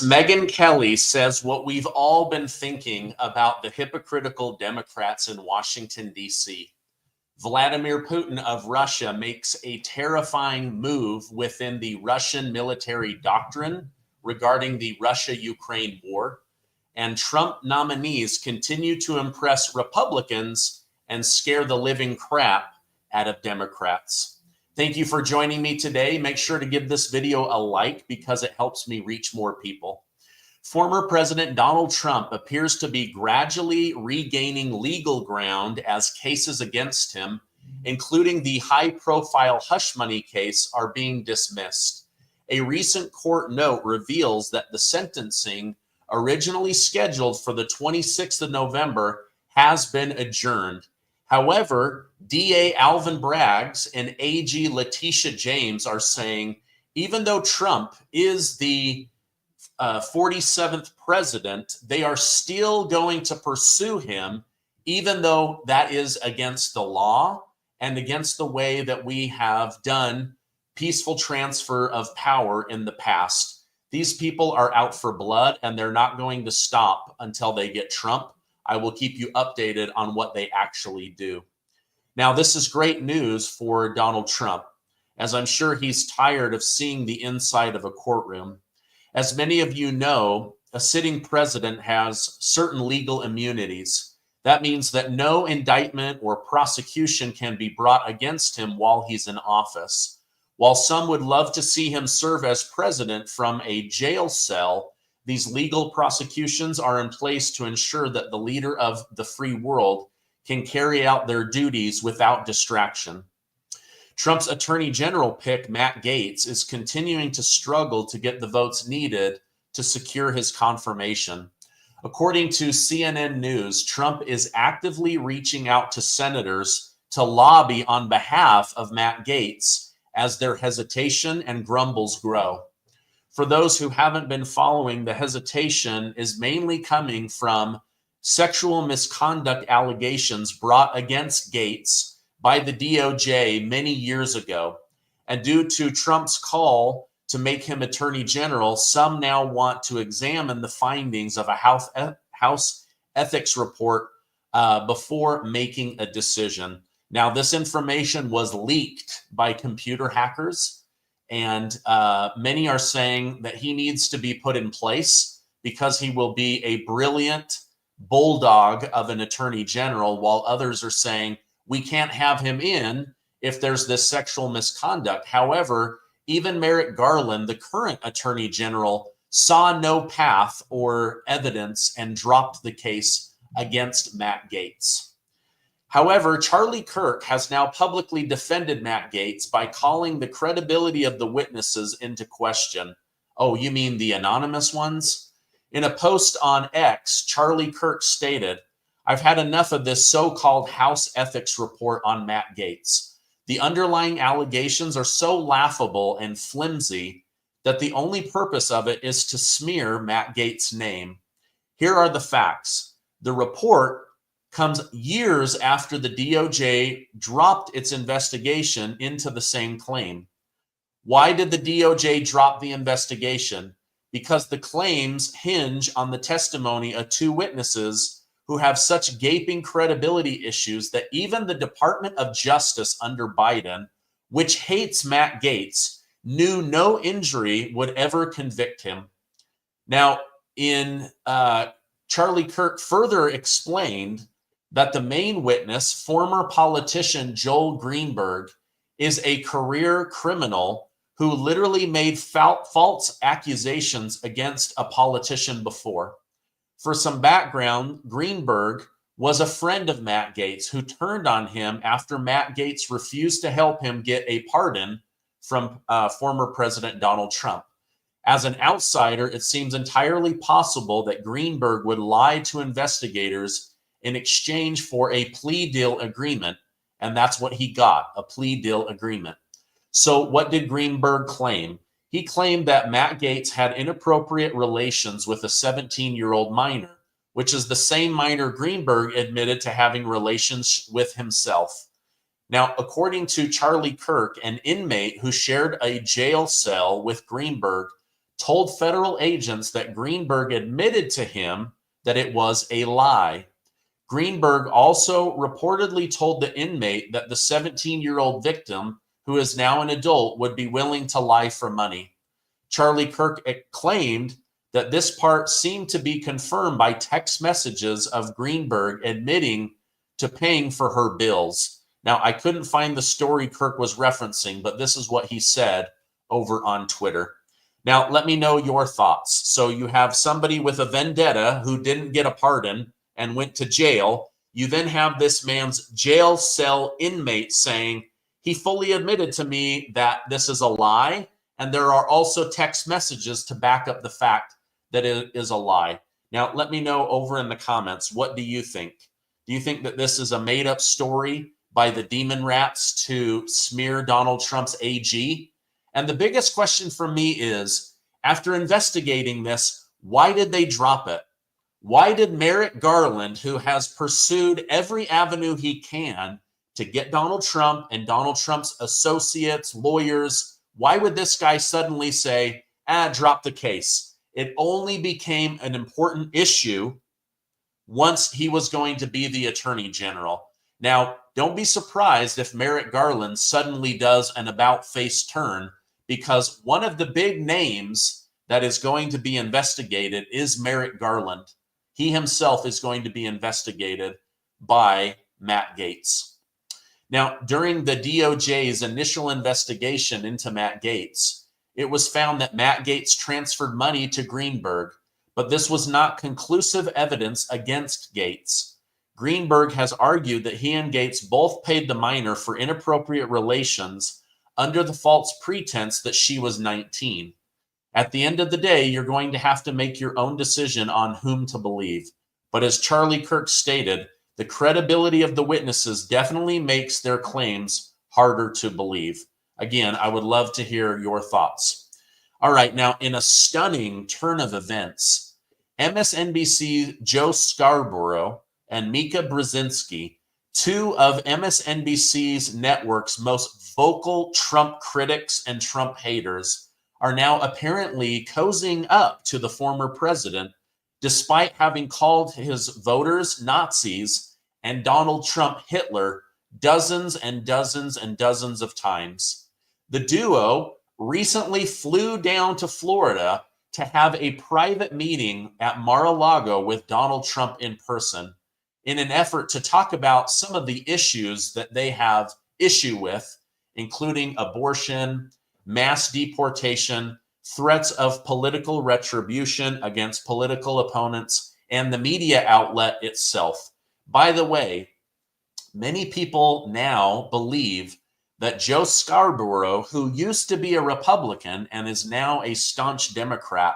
Megyn Kelly says what we've all been thinking about the hypocritical Democrats in Washington, D.C. Vladimir Putin of Russia makes a terrifying move within the Russian military doctrine regarding the Russia-Ukraine war. And Trump nominees continue to impress Republicans and scare the living crap out of Democrats. Thank you for joining me today. Make sure to give this video a like because it helps me reach more people. Former President Donald Trump appears to be gradually regaining legal ground as cases against him, including the high-profile hush money case, are being dismissed. A recent court note reveals that the sentencing, originally scheduled for the 26th of November, has been adjourned. However, DA Alvin Braggs and AG Letitia James are saying, even though Trump is the 47th president, they are still going to pursue him, even though that is against the law and against the way that we have done peaceful transfer of power in the past. These people are out for blood, and they're not going to stop until they get Trump. I will keep you updated on what they actually do. Now, this is great news for Donald Trump, as I'm sure he's tired of seeing the inside of a courtroom. As many of you know, a sitting president has certain legal immunities. That means that no indictment or prosecution can be brought against him while he's in office. While some would love to see him serve as president from a jail cell, these legal prosecutions are in place to ensure that the leader of the free world can carry out their duties without distraction. Trump's Attorney General pick, Matt Gaetz, is continuing to struggle to get the votes needed to secure his confirmation. According to CNN News, Trump is actively reaching out to senators to lobby on behalf of Matt Gaetz as their hesitation and grumbles grow. For those who haven't been following, the hesitation is mainly coming from sexual misconduct allegations brought against Gaetz by the DOJ many years ago. And due to Trump's call to make him Attorney General, some now want to examine the findings of a House ethics report before making a decision. Now, this information was leaked by computer hackers. And many are saying that he needs to be put in place because he will be a brilliant bulldog of an attorney general, while others are saying we can't have him in if there's this sexual misconduct. However, even Merrick Garland, the current attorney general, saw no path or evidence and dropped the case against Matt Gaetz. However, Charlie Kirk has now publicly defended Matt Gaetz by calling the credibility of the witnesses into question. Oh, you mean the anonymous ones? In a post on X, Charlie Kirk stated, "I've had enough of this so-called House ethics report on Matt Gaetz. The underlying allegations are so laughable and flimsy that the only purpose of it is to smear Matt Gaetz' name. Here are the facts. The report comes years after the DOJ dropped its investigation into the same claim. Why did the DOJ drop the investigation? Because the claims hinge on the testimony of two witnesses who have such gaping credibility issues that even the Department of Justice under Biden, which hates Matt Gaetz, knew no injury would ever convict him." Now, Charlie Kirk further explained that the main witness, former politician Joel Greenberg, is a career criminal who literally made false accusations against a politician before. For some background, Greenberg was a friend of Matt Gaetz who turned on him after Matt Gaetz refused to help him get a pardon from former President Donald Trump. As an outsider, it seems entirely possible that Greenberg would lie to investigators in exchange for a plea deal agreement, and that's what he got, a plea deal agreement. So what did Greenberg claim? He claimed that Matt Gaetz had inappropriate relations with a 17-year-old minor, which is the same minor Greenberg admitted to having relations with himself. Now, according to Charlie Kirk, an inmate who shared a jail cell with Greenberg told federal agents that Greenberg admitted to him that it was a lie. Greenberg also reportedly told the inmate that the 17-year-old victim, who is now an adult, would be willing to lie for money. Charlie Kirk claimed that this part seemed to be confirmed by text messages of Greenberg admitting to paying for her bills. Now, I couldn't find the story Kirk was referencing, but this is what he said over on Twitter. Now, let me know your thoughts. So you have somebody with a vendetta who didn't get a pardon and went to jail. You then have this man's jail cell inmate saying, he fully admitted to me that this is a lie. And there are also text messages to back up the fact that it is a lie. Now, let me know over in the comments, what do you think? Do you think that this is a made-up story by the demon rats to smear Donald Trump's AG? And the biggest question for me is, after investigating this, why did they drop it? Why did Merrick Garland, who has pursued every avenue he can to get Donald Trump and Donald Trump's associates, lawyers, why would this guy suddenly say, drop the case? It only became an important issue once he was going to be the attorney general. Now, don't be surprised if Merrick Garland suddenly does an about-face turn, because one of the big names that is going to be investigated is Merrick Garland. He himself is going to be investigated by Matt Gaetz. Now, during the DOJ's initial investigation into Matt Gaetz, it was found that Matt Gaetz transferred money to Greenberg, but this was not conclusive evidence against Gaetz. Greenberg has argued that he and Gaetz both paid the minor for inappropriate relations under the false pretense that she was 19. At the end of the day, you're going to have to make your own decision on whom to believe. But as Charlie Kirk stated, the credibility of the witnesses definitely makes their claims harder to believe. Again, I would love to hear your thoughts. All right, now in a stunning turn of events, MSNBC Joe Scarborough and Mika Brzezinski, two of MSNBC's network's most vocal Trump critics and Trump haters, are now apparently cozying up to the former president, despite having called his voters Nazis and Donald Trump Hitler dozens and dozens and dozens of times. The duo recently flew down to Florida to have a private meeting at Mar-a-Lago with Donald Trump in person in an effort to talk about some of the issues that they have issue with, including abortion, mass deportation, threats of political retribution against political opponents, and the media outlet itself. By the way, many people now believe that Joe Scarborough, who used to be a Republican and is now a staunch Democrat,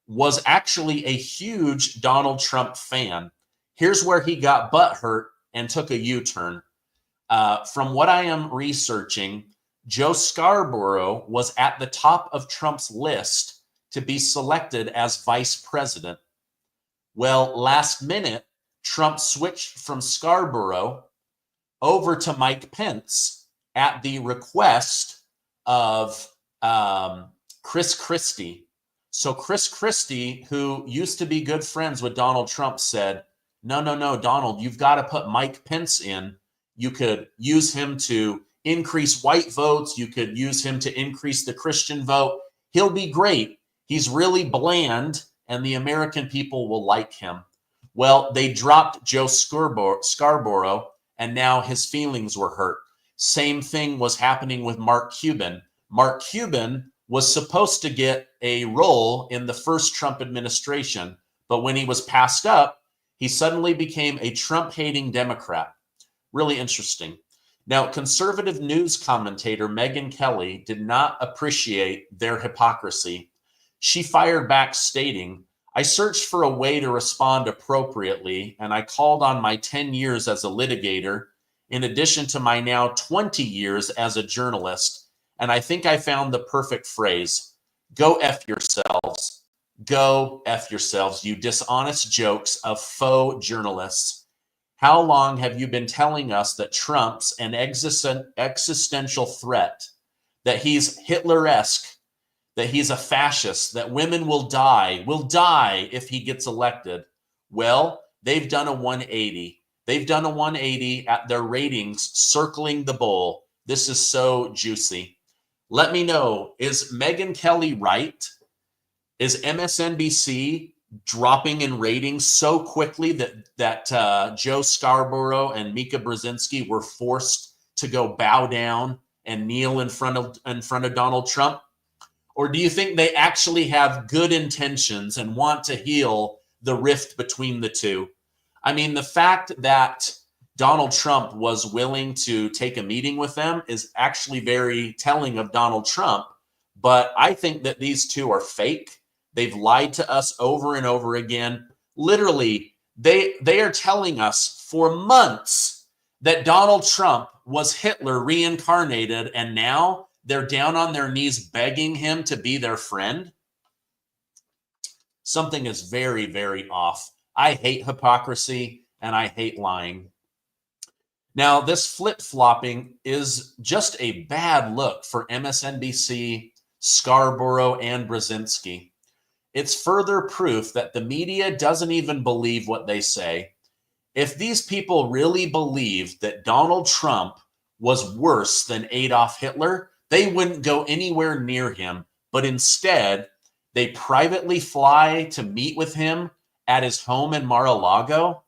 was actually a huge Donald Trump fan. Here's where he got butthurt and took a U-turn. From what I am researching, Joe Scarborough was at the top of Trump's list to be selected as vice president. Well, last minute, Trump switched from Scarborough over to Mike Pence at the request of Chris Christie. So Chris Christie, who used to be good friends with Donald Trump, said, no, Donald, you've got to put Mike Pence in. You could use him to increase white votes. You could use him to increase the Christian vote. He'll be great. He's really bland, and the American people will like him. Well, they dropped Joe Scarborough, and now his feelings were hurt. Same thing was happening with Mark Cuban. Mark Cuban was supposed to get a role in the first Trump administration, but when he was passed up, he suddenly became a Trump-hating Democrat. Really interesting. Now, conservative news commentator Megyn Kelly did not appreciate their hypocrisy. She fired back stating, I searched for a way to respond appropriately, and I called on my 10 years as a litigator, in addition to my now 20 years as a journalist, and I think I found the perfect phrase. Go F yourselves. Go F yourselves, you dishonest jokes of faux journalists. How long have you been telling us that Trump's an existential threat, that he's Hitler-esque, that he's a fascist, that women will die if he gets elected. Well, they've done a 180. They've done a 180 at their ratings circling the bowl. This is so juicy. Let me know, is Megyn Kelly right? Is MSNBC dropping in ratings so quickly that Joe Scarborough and Mika Brzezinski were forced to go bow down and kneel in front of Donald Trump? Or do you think they actually have good intentions and want to heal the rift between the two? I mean, the fact that Donald Trump was willing to take a meeting with them is actually very telling of Donald Trump. But I think that these two are fake. They've lied to us over and over again. Literally, they are telling us for months that Donald Trump was Hitler reincarnated, and now they're down on their knees begging him to be their friend. Something is very, very off. I hate hypocrisy and I hate lying. Now, this flip-flopping is just a bad look for MSNBC, Scarborough, and Brzezinski. It's further proof that the media doesn't even believe what they say. If these people really believed that Donald Trump was worse than Adolf Hitler, they wouldn't go anywhere near him. But instead, they privately fly to meet with him at his home in Mar-a-Lago.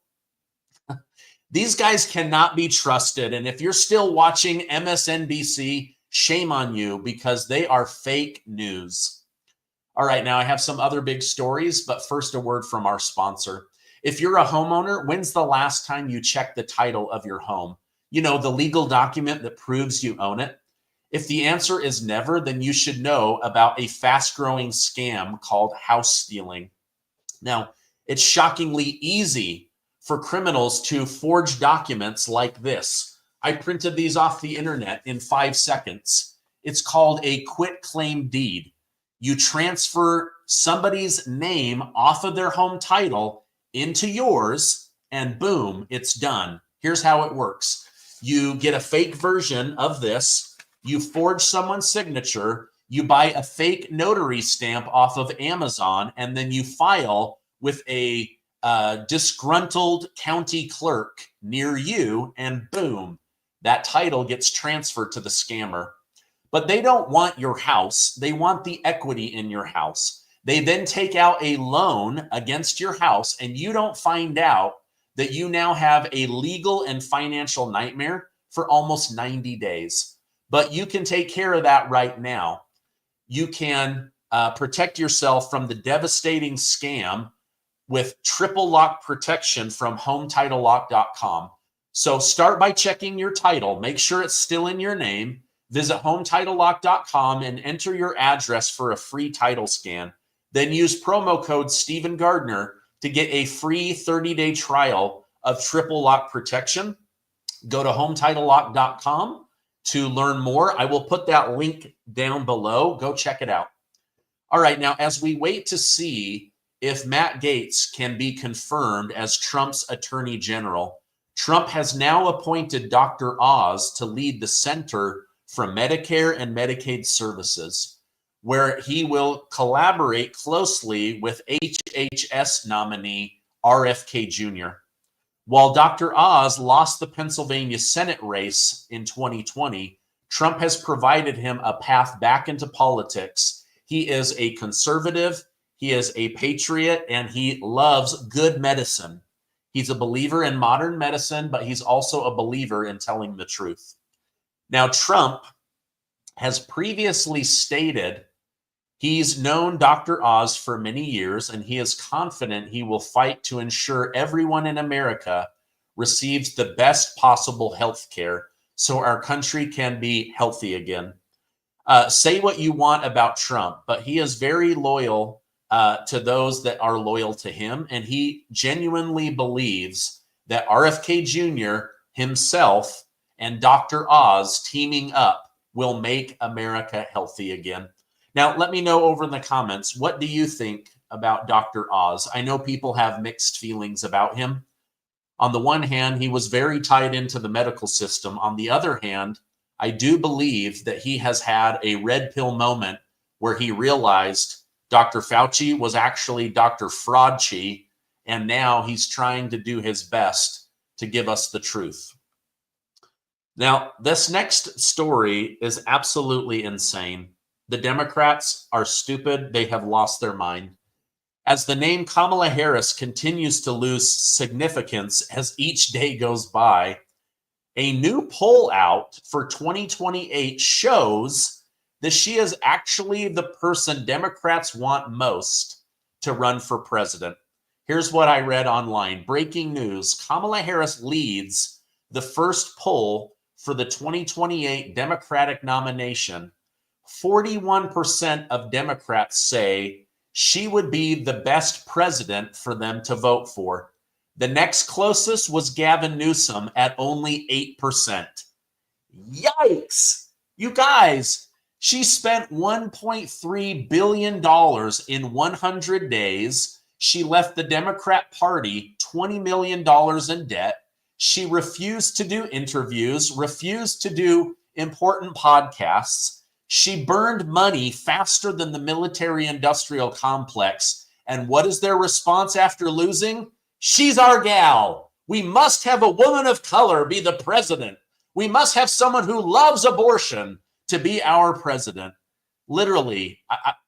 These guys cannot be trusted. And if you're still watching MSNBC, shame on you, because they are fake news. All right, now I have some other big stories, but first a word from our sponsor. If you're a homeowner, when's the last time you checked the title of your home? You know, the legal document that proves you own it. If the answer is never, then you should know about a fast-growing scam called house stealing. Now, it's shockingly easy for criminals to forge documents like this. I printed these off the internet in 5 seconds. It's called a quitclaim deed. You transfer somebody's name off of their home title into yours, and boom, it's done. Here's how it works. You get a fake version of this. You forge someone's signature. You buy a fake notary stamp off of Amazon, and then you file with a disgruntled county clerk near you, and boom, that title gets transferred to the scammer. But they don't want your house. They want the equity in your house. They then take out a loan against your house, and you don't find out that you now have a legal and financial nightmare for almost 90 days. But you can take care of that right now. You can protect yourself from the devastating scam with triple lock protection from HomeTitleLock.com. So start by checking your title. Make sure it's still in your name. Visit HomeTitleLock.com and enter your address for a free title scan. Then use promo code Stephen Gardner to get a free 30-day trial of triple lock protection. Go to HomeTitleLock.com to learn more. I will put that link down below. Go check it out. All right, now as we wait to see if Matt Gaetz can be confirmed as Trump's Attorney General, Trump has now appointed Dr. Oz to lead the Center for Medicare and Medicaid Services, where he will collaborate closely with HHS nominee RFK Jr. While Dr. Oz lost the Pennsylvania Senate race in 2020, Trump has provided him a path back into politics. He is a conservative, he is a patriot, and he loves good medicine. He's a believer in modern medicine, but he's also a believer in telling the truth. Now, Trump has previously stated he's known Dr. Oz for many years, and he is confident he will fight to ensure everyone in America receives the best possible health care so our country can be healthy again. Say what you want about Trump, but he is very loyal to those that are loyal to him, and he genuinely believes that RFK Jr. himself and Dr. Oz teaming up will make America healthy again. Now, let me know over in the comments, what do you think about Dr. Oz? I know people have mixed feelings about him. On the one hand, he was very tied into the medical system. On the other hand, I do believe that he has had a red pill moment where he realized Dr. Fauci was actually Dr. Fraudchi, and now he's trying to do his best to give us the truth. Now, this next story is absolutely insane. The Democrats are stupid. They have lost their mind. As the name Kamala Harris continues to lose significance as each day goes by, a new poll out for 2028 shows that she is actually the person Democrats want most to run for president. Here's what I read online. Breaking news: Kamala Harris leads the first poll for the 2028 Democratic nomination. 41% of Democrats say she would be the best president for them to vote for. The next closest was Gavin Newsom at only 8%. Yikes! You guys, she spent $1.3 billion in 100 days. She left the Democrat Party $20 million in debt. She refused to do interviews, refused to do important podcasts. She burned money faster than the military-industrial complex. And what is their response after losing? She's our gal. We must have a woman of color be the president. We must have someone who loves abortion to be our president. Literally,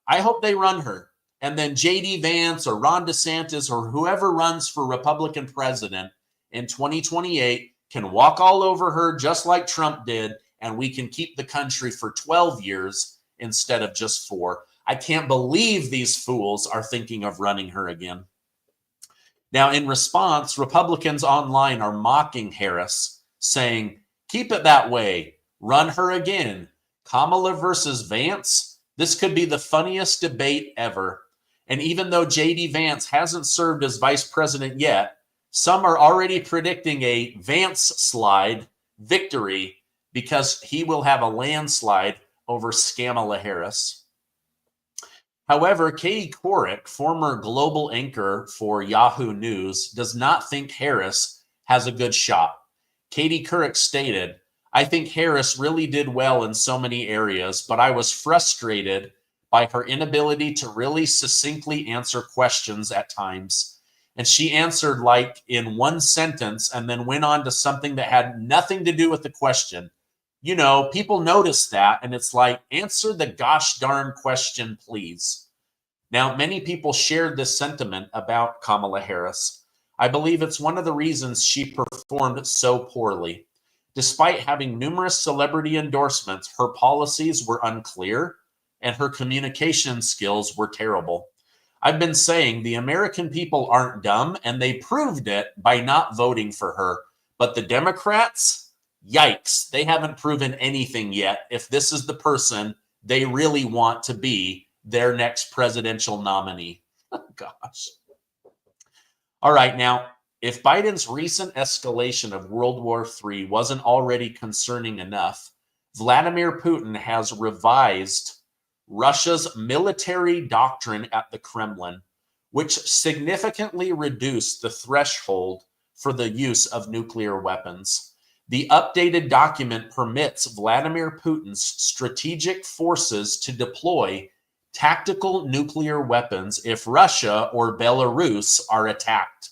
I hope they run her. And then J.D. Vance or Ron DeSantis or whoever runs for Republican president in 2028 can walk all over her just like Trump did, and we can keep the country for 12 years instead of just 4. I can't believe these fools are thinking of running her again. Now, in response, Republicans online are mocking Harris, saying, keep it that way, run her again. Kamala versus Vance, this could be the funniest debate ever. And even though J.D. Vance hasn't served as vice president yet, some are already predicting a Vance slide victory because he will have a landslide over Kamala Harris. However, Katie Couric, former global anchor for Yahoo News, does not think Harris has a good shot. Katie Couric stated, I think Harris really did well in so many areas, but I was frustrated by her inability to really succinctly answer questions at times. And she answered like in one sentence and then went on to something that had nothing to do with the question. You know, people notice that, and it's like, answer the gosh darn question, please. Now, many people shared this sentiment about Kamala Harris. I believe it's one of the reasons she performed so poorly. Despite having numerous celebrity endorsements, her policies were unclear and her communication skills were terrible. I've been saying the American people aren't dumb, and they proved it by not voting for her. But the Democrats, yikes, they haven't proven anything yet if this is the person they really want to be their next presidential nominee. Oh, gosh. All right, now, if Biden's recent escalation of World War III wasn't already concerning enough, Vladimir Putin has revised Russia's military doctrine at the Kremlin, which significantly reduced the threshold for the use of nuclear weapons. The updated document permits Vladimir Putin's strategic forces to deploy tactical nuclear weapons if Russia or Belarus are attacked.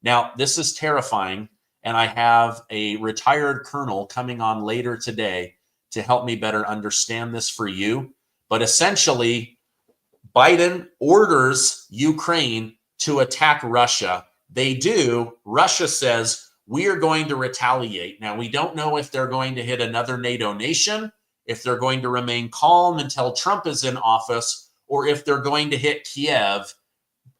Now, this is terrifying, and I have a retired colonel coming on later today to help me better understand this for you. But essentially, Biden orders Ukraine to attack Russia. They do. Russia says, we are going to retaliate. Now, we don't know if they're going to hit another NATO nation, if they're going to remain calm until Trump is in office, or if they're going to hit Kiev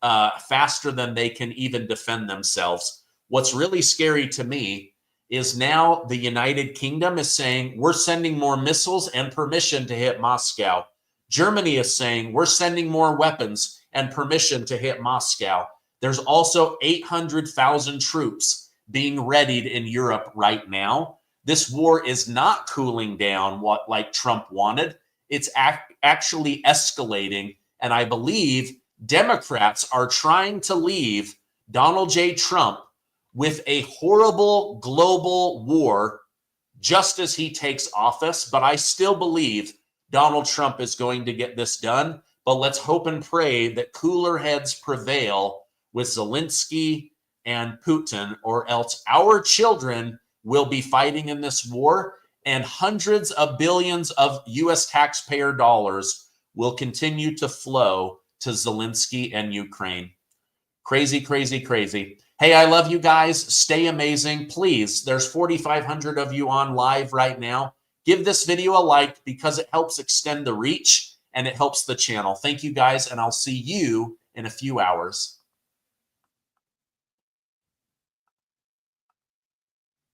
faster than they can even defend themselves. What's really scary to me is now the United Kingdom is saying, we're sending more missiles and permission to hit Moscow. Germany is saying, we're sending more weapons and permission to hit Moscow. There's also 800,000 troops being readied in Europe right now. This war is not cooling down like Trump wanted. It's actually escalating. And I believe Democrats are trying to leave Donald J. Trump with a horrible global war just as he takes office. But I still believe Donald Trump is going to get this done, but let's hope and pray that cooler heads prevail with Zelensky and Putin, or else our children will be fighting in this war, and hundreds of billions of U.S. taxpayer dollars will continue to flow to Zelensky and Ukraine. Crazy, crazy, crazy. Hey, I love you guys. Stay amazing. Please, there's 4,500 of you on live right now. Give this video a like because it helps extend the reach and it helps the channel. Thank you guys, and I'll see you in a few hours.